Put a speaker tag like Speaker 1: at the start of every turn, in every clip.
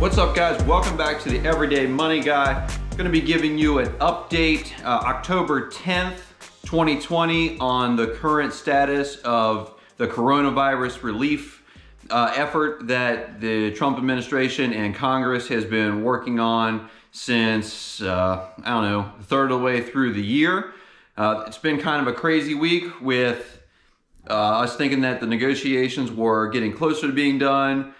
Speaker 1: What's up, guys? Welcome back to the Everyday Money Guy. Going to be giving you an update October 10th, 2020 on the current status of the coronavirus relief effort that the Trump administration and Congress has been working on since, I don't know, a third of the way through the year. It's been kind of a crazy week with us thinking that the negotiations were getting closer to being done.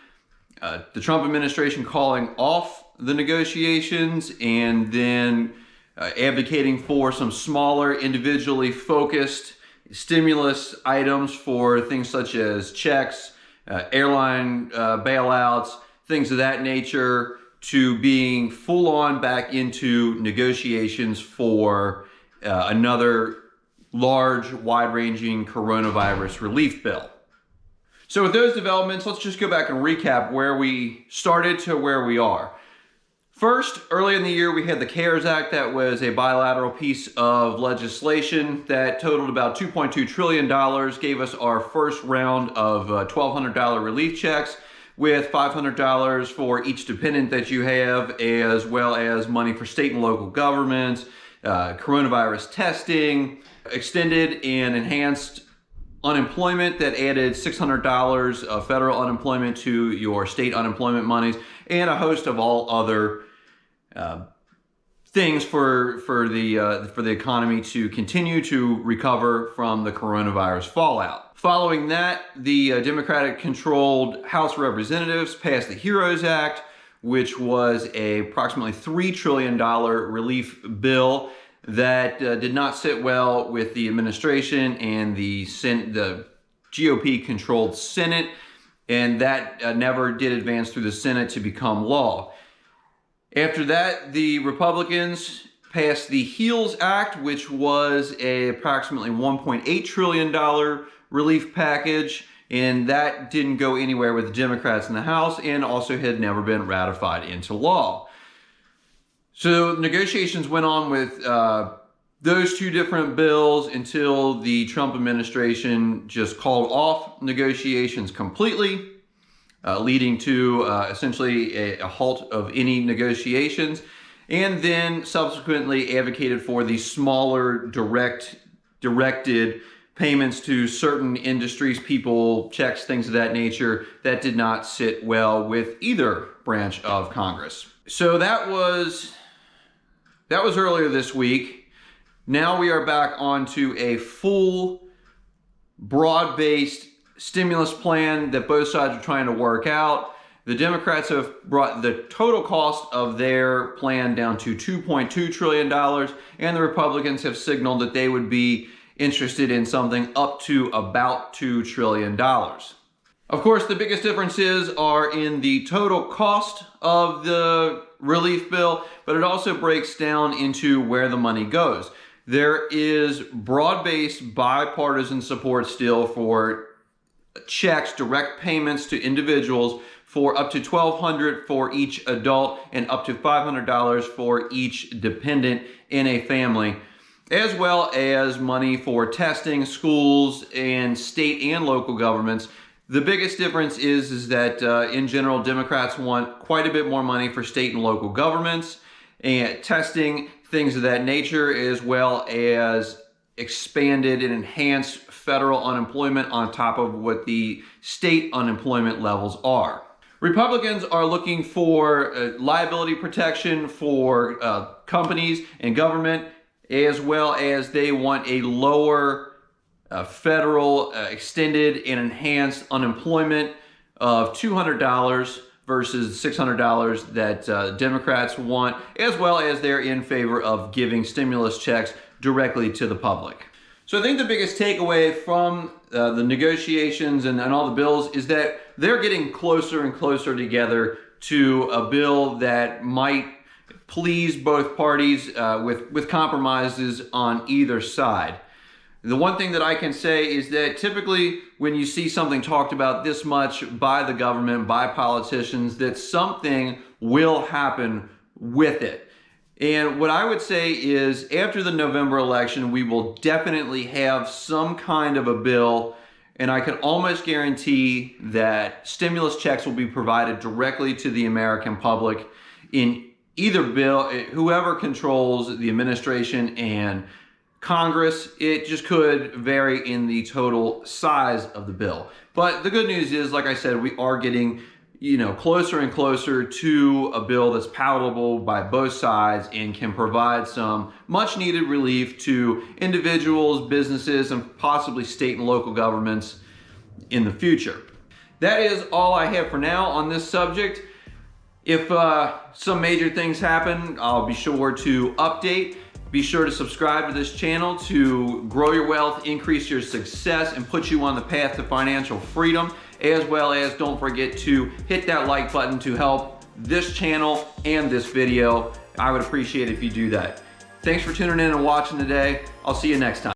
Speaker 1: The Trump administration calling off the negotiations and then advocating for some smaller, individually focused stimulus items for things such as checks, airline bailouts, things of that nature, to being full on back into negotiations for another large, wide-ranging coronavirus relief bill. So with those developments, let's just go back and recap where we started to where we are. First, early in the year, we had the CARES Act. That was a bilateral piece of legislation that totaled about $2.2 trillion, gave us our first round of $1,200 relief checks with $500 for each dependent that you have, as well as money for state and local governments, coronavirus testing, extended and enhanced unemployment that added $600 of federal unemployment to your state unemployment monies, and a host of all other things for the economy to continue to recover from the coronavirus fallout. Following that, the Democratic-controlled House of Representatives passed the HEROES Act, which was a approximately $3 trillion relief bill that did not sit well with the administration and the GOP-controlled Senate, and that never did advance through the Senate to become law. After that, the Republicans passed the HEALS Act, which was a approximately $1.8 trillion relief package, and that didn't go anywhere with the Democrats in the House and also had never been ratified into law. So negotiations went on with those two different bills until the Trump administration just called off negotiations completely, leading to essentially a halt of any negotiations, and then subsequently advocated for the smaller directed payments to certain industries, people, checks, things of that nature, that did not sit well with either branch of Congress. So that was earlier this week. Now we are back onto a full, broad-based stimulus plan that both sides are trying to work out. The Democrats have brought the total cost of their plan down to $2.2 trillion, and the Republicans have signaled that they would be interested in something up to about $2 trillion. Of course, the biggest differences are in the total cost of the relief bill, but it also breaks down into where the money goes. There is broad-based bipartisan support still for checks, direct payments to individuals for up to $1,200 for each adult and up to $500 for each dependent in a family, as well as money for testing, schools, and state and local governments. The biggest difference is that in general, Democrats want quite a bit more money for state and local governments and testing, things of that nature, as well as expanded and enhanced federal unemployment on top of what the state unemployment levels are. Republicans are looking for liability protection for companies and government, as well as they want a lower federal extended and enhanced unemployment of $200 versus $600 that Democrats want, as well as they're in favor of giving stimulus checks directly to the public. So I think the biggest takeaway from the negotiations and all the bills is that they're getting closer and closer together to a bill that might please both parties with compromises on either side. The one thing that I can say is that typically when you see something talked about this much by the government, by politicians, that something will happen with it. And what I would say is after the November election, we will definitely have some kind of a bill and I can almost guarantee that stimulus checks will be provided directly to the American public in either bill. Whoever controls the administration and Congress, it just could vary in the total size of the bill. But the good news is, like I said, we are getting closer and closer to a bill that's palatable by both sides and can provide some much needed relief to individuals, businesses, and possibly state and local governments in the future. That is all I have for now on this subject. If some major things happen, I'll be sure to update. Be sure to subscribe to this channel to grow your wealth, increase your success, and put you on the path to financial freedom. As well as don't forget to hit that like button to help this channel and this video. I would appreciate it if you do that. Thanks for tuning in and watching today. I'll see you next time.